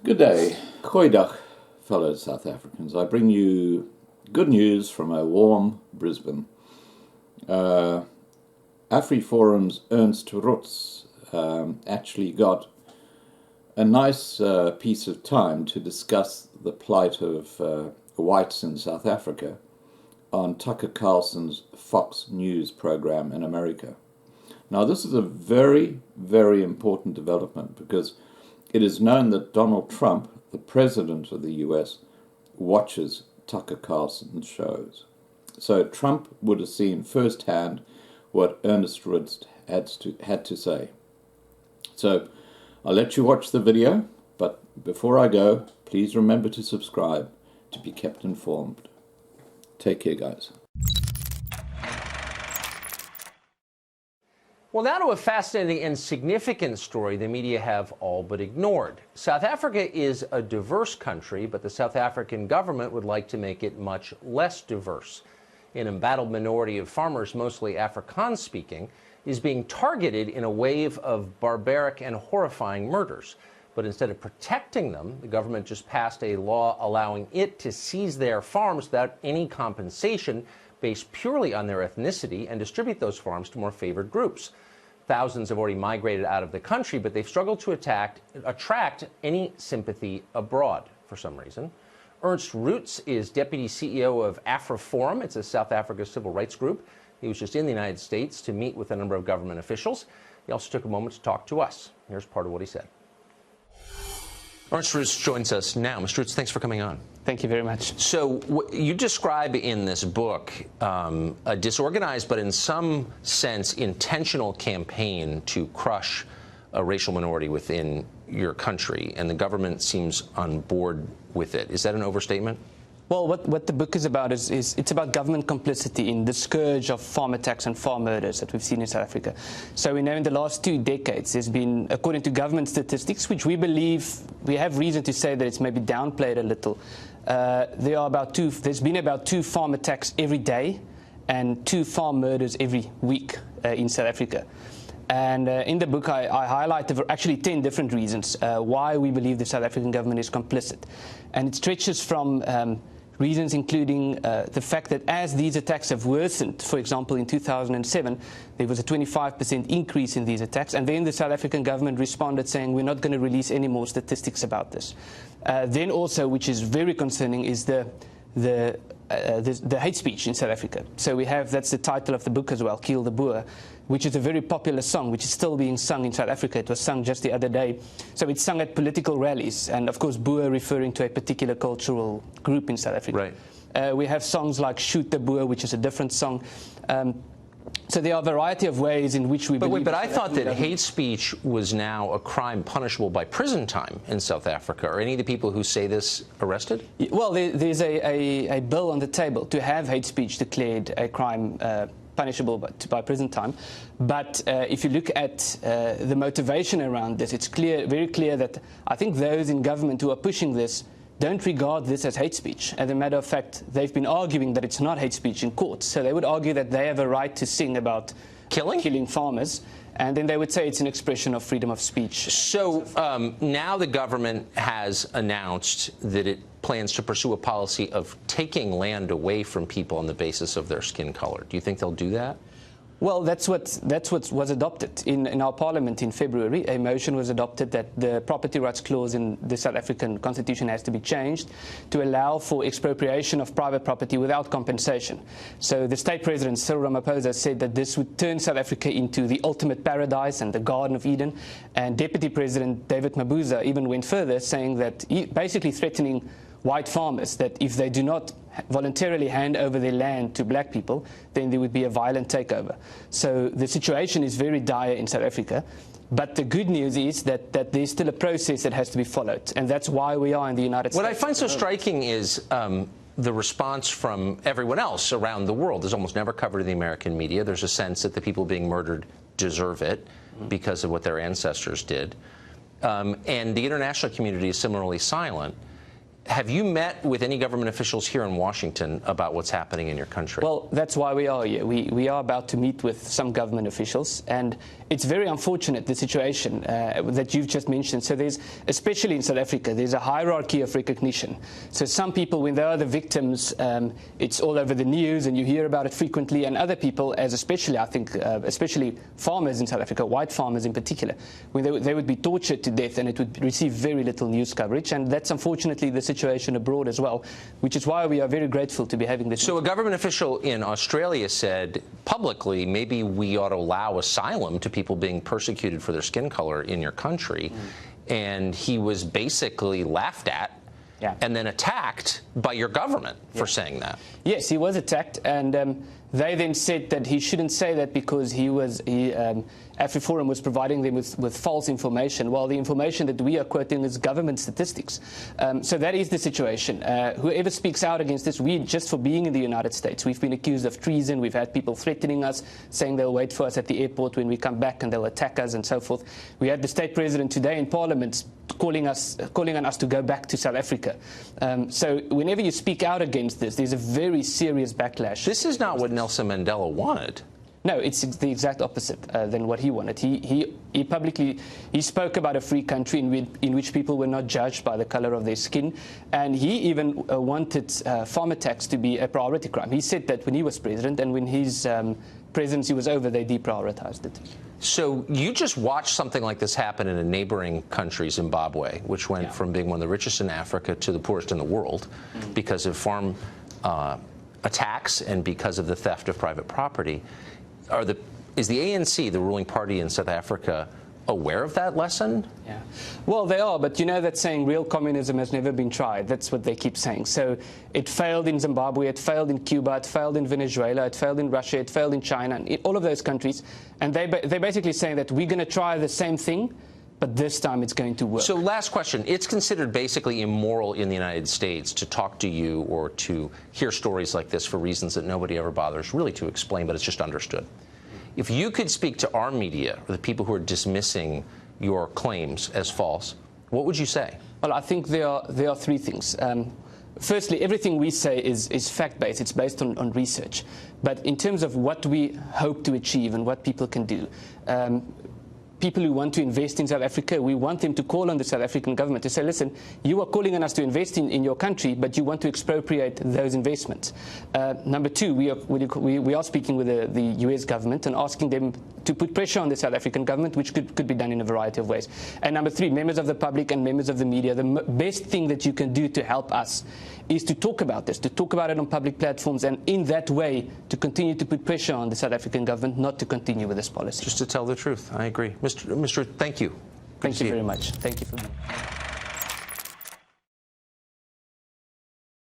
Good day. Goeiedag, fellow South Africans. I bring you good news from a warm Brisbane. Afriforum's Ernst actually got a nice piece of time to discuss the plight of whites in South Africa on Tucker Carlson's Fox News program in America. Now, this is a very, very important development because it is known that Donald Trump, the president of the US, watches Tucker Carlson's shows. So Trump would have seen firsthand what Ernst had to say. So I'll let you watch the video, but before I go, please remember to subscribe to be kept informed. Take care, guys. Well, now to a fascinating and significant story the media have all but ignored. South Africa is a diverse country, but the South African government would like to make it much less diverse. An embattled minority of farmers, mostly Afrikaans-speaking, is being targeted in a wave of barbaric and horrifying murders. But instead of protecting them, the government just passed a law allowing it to seize their farms without any compensation based purely on their ethnicity and distribute those farms to more favored groups. Thousands have already migrated out of the country, but they've struggled to attract any sympathy abroad for some reason. Ernst Roets is deputy CEO of Afriforum. It's a South Africa civil rights group. He was just in the United States to meet with a number of government officials. He also took a moment to talk to us. Here's part of what he said. Ernst Roets joins us now. Mr. Roets, thanks for coming on. Thank you very much. So you describe in this book a disorganized but in some sense intentional campaign to crush a racial minority within your country, and the government seems on board with it. Is that an overstatement? Well, what the book is about is it's about government complicity in the scourge of farm attacks and farm murders that we've seen in South Africa. So we know in the last 2 decades there's been, according to government statistics, which we believe we have reason to say that it's maybe downplayed a little, there's been about 2 farm attacks every day and 2 farm murders every week in South Africa. And in the book, I highlight actually 10 different reasons why we believe the South African government is complicit. And it stretches from reasons including the fact that as these attacks have worsened, for example, in 2007, there was a 25% increase in these attacks. And then the South African government responded saying, we're not going to release any more statistics about this. Then also, which is very concerning, is the hate speech in South Africa. So that's the title of the book as well, Kill the Boer, which is a very popular song, which is still being sung in South Africa. It was sung just the other day. So it's sung at political rallies, and of course, Boer referring to a particular cultural group in South Africa. Right. We have songs like Shoot the Boer, which is a different song. So there are a variety of ways in which we believe... But I thought that hate speech was now a crime punishable by prison time in South Africa. Are any of the people who say this arrested? Well, there's a bill on the table to have hate speech declared a crime punishable by prison time. But if you look at the motivation around this, it's very clear that I think those in government who are pushing this don't regard this as hate speech. As a matter of fact, they've been arguing that it's not hate speech in court. So they would argue that they have a right to sing about killing farmers, and then they would say it's an expression of freedom of speech. So now the government has announced that it plans to pursue a policy of taking land away from people on the basis of their skin color. Do you think they'll do that? Well, that's what was adopted in our parliament in February. A motion was adopted that the property rights clause in the South African constitution has to be changed to allow for expropriation of private property without compensation. So the state president, Cyril Ramaphosa, said that this would turn South Africa into the ultimate paradise and the Garden of Eden. And Deputy President David Mabuza even went further, saying that, basically threatening white farmers that if they do not voluntarily hand over their land to black people, then there would be a violent takeover. So the situation is very dire in South Africa. But the good news is that there's still a process that has to be followed. And that's why we are in the United States. What I find so striking is the response from everyone else around the world is almost never covered in the American media. There's a sense that the people being murdered deserve it because of what their ancestors did. And the international community is similarly silent. Have you met with any government officials here in Washington about what's happening in your country? Well, that's why we are here. We are about to meet with some government officials, and it's very unfortunate, the situation that you've just mentioned. So there's, especially in South Africa, there's a hierarchy of recognition. So some people, when they are the victims, it's all over the news and you hear about it frequently, and other people, as especially, I think, especially farmers in South Africa, white farmers in particular, when they would be tortured to death and it would receive very little news coverage, and that's unfortunately the situation abroad as well, which is why we are very grateful to be having this. So a government official in Australia said publicly, maybe we ought to allow asylum to people being persecuted for their skin color in your country. And he was basically laughed at and then attacked by your government for saying that. Yes, he was attacked, and they then said that he shouldn't say that because Afriforum was providing them with false information, while the information that we are quoting is government statistics. So that is the situation. Whoever speaks out against this, just for being in the United States, we've been accused of treason. We've had people threatening us, saying they'll wait for us at the airport when we come back and they'll attack us and so forth. We had the state president today in Parliament calling on us to go back to South Africa. So whenever you speak out against this, there's a very serious backlash. This is not what Nelson Mandela wanted. No, it's the exact opposite than what he wanted. He publicly spoke about a free country in which people were not judged by the color of their skin, and he even wanted farm attacks to be a priority crime. He said that when he was president, and when his presidency was over, they deprioritized it. So you just watched something like this happen in a neighboring country, Zimbabwe, which went from being one of the richest in Africa to the poorest in the world because of farm attacks and because of the theft of private property. Is the ANC, the ruling party in South Africa, aware of that lesson? Yeah. Well, they are, but you know that saying, real communism has never been tried. That's what they keep saying. So it failed in Zimbabwe, it failed in Cuba, it failed in Venezuela, it failed in Russia, it failed in China, in all of those countries. And they're basically saying that we're going to try the same thing, but this time it's going to work. So last question. It's considered basically immoral in the United States to talk to you or to hear stories like this for reasons that nobody ever bothers really to explain, but it's just understood. If you could speak to our media, or the people who are dismissing your claims as false, what would you say? Well, I think there are three things. Firstly, everything we say is fact-based. It's based on research. But in terms of what we hope to achieve and what people can do, people who want to invest in South Africa, we want them to call on the South African government to say, listen, you are calling on us to invest in your country, but you want to expropriate those investments. Number two, we are speaking with the US government and asking them to put pressure on the South African government, which could be done in a variety of ways. And number three, members of the public and members of the media, the best thing that you can do to help us is to talk about this, to talk about it on public platforms, and in that way to continue to put pressure on the South African government not to continue with this policy. Just to tell the truth, I agree. Mr. Thank you. Thank you very much. Thank you for me.